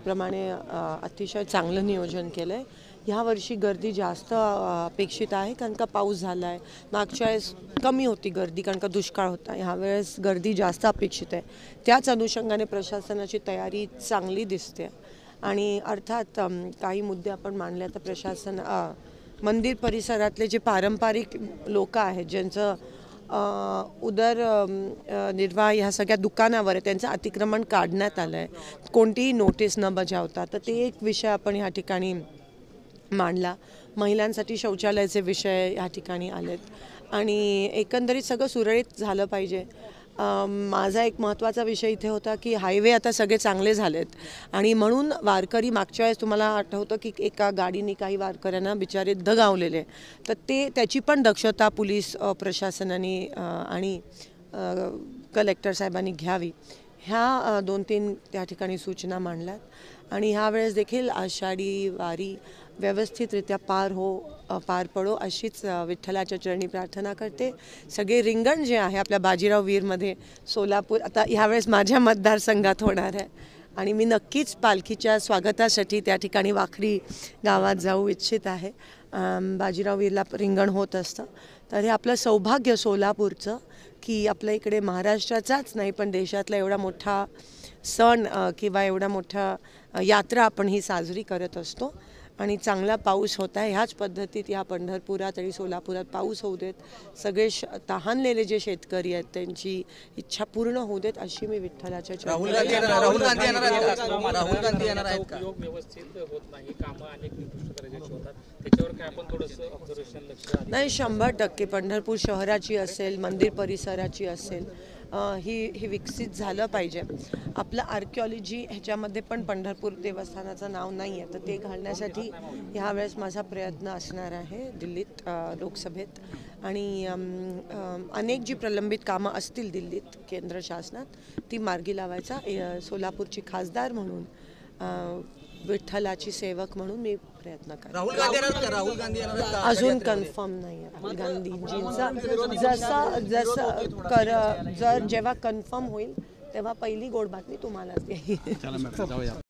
दरवर्षीप्रमाणे अतिशय चांगलं नियोजन केलं आहे। ह्या वर्षी गर्दी जास्त अपेक्षित आहे कारण का पाऊस झाला आहे। मागच्या वेळेस कमी होती गर्दी कारण का दुष्काळ होता। ह्या वेळेस गर्दी जास्त अपेक्षित आहे। त्याच अनुषंगाने प्रशासनाची तयारी चांगली दिसते आणि अर्थात काही मुद्दे आपण मांडले तर प्रशासन मंदिर परिसरातले जे पारंपरिक लोक आहेत ज्यांचं उदरनिर्वाह ह्या सगळ्या दुकानावर त्यांचं अतिक्रमण काढण्यात आलं आहे, कोणतीही नोटीस न बजावता, तर ते एक विषय आपण ह्या ठिकाणी मांडला। महिलांसाठी शौचालयाचे विषय ह्या ठिकाणी आलेत आणि एकंदरीत सगळं सुरळीत झालं पाहिजे। माझा एक महत्त्वाचा विषय इथे होता की हायवे आता सगळे चांगले झालेत आणि म्हणून वारकरी मागच्या वेळेस तुम्हाला आठवतं की एका गाडीने काही वारकऱ्यांना बिचारे दगावलेले, तर त्याची पण दक्षता पोलीस प्रशासनाने आणि कलेक्टर साहेबांनी घ्यावी। ह्या 2-3 त्या ठिकाणी सूचना मांडल्यात आणि ह्या वेळेस देखील आषाढी वारी व्यवस्थितरित्या पार पडो अशीच विठ्ठलाच्या चरणी प्रार्थना करते। सगळे रिंगण जे आहे आपल्या बाजीराव वीरमध्ये सोलापूर आता ह्यावेळेस माझ्या मतदारसंघात होणार आहे आणि मी नक्कीच पालखीच्या स्वागतासाठी त्या ठिकाणी वाखरी गावात जाऊ इच्छित आहे। बाजीराव वीरला रिंगण होत असतं, तर हे आपलं सौभाग्य सोलापूरचं की आपल्या इकडे महाराष्ट्राचाच नाही पण देशातला एवढा मोठा सण किंवा एवढा मोठा यात्रा आपण ही साजरी करत असतो आणि चांगला पाऊस होत आहे। ह्याच पद्धतीत या पंढरपुरात आणि सोलापुरात पाऊस होऊ देत, सगळे तहानलेले जे शेतकरी आहेत त्यांची इच्छा पूर्ण होऊ देत अशी मी विठ्ठलाच्या राहुल गांधी येणार आहेत का? व्यवस्थित होत नाही, कामं अनेक निकृष्ट दर्जाची होतात, त्याच्यावर काय आपण थोडंसं ऑब्झर्वेशन लक्ष नाही 100% पंढरपूर शहराची असेल मंदिर परिसराची असेल ही विकसित झालं पाहिजे। आपलं आर्किओलॉजी ह्याच्यामध्ये पण पंढरपूर देवस्थानाचं नाव नाही आहे, तर ते घालण्यासाठी ह्यावेळेस माझा प्रयत्न असणार आहे दिल्लीत लोकसभेत आणि अनेक जी प्रलंबित कामं असतील दिल्लीत केंद्र शासनात ती मार्गी लावायचा सोलापूरची खासदार म्हणून विठ्ठलाची सेवक म्हणून मी प्रयत्न करते। राहुल गांधी अजून कन्फर्म नाही आहे राहुल गांधींजींचा जेव्हा कन्फर्म होईल तेव्हा पहिली गोड बातमी तुम्हालाच देईल।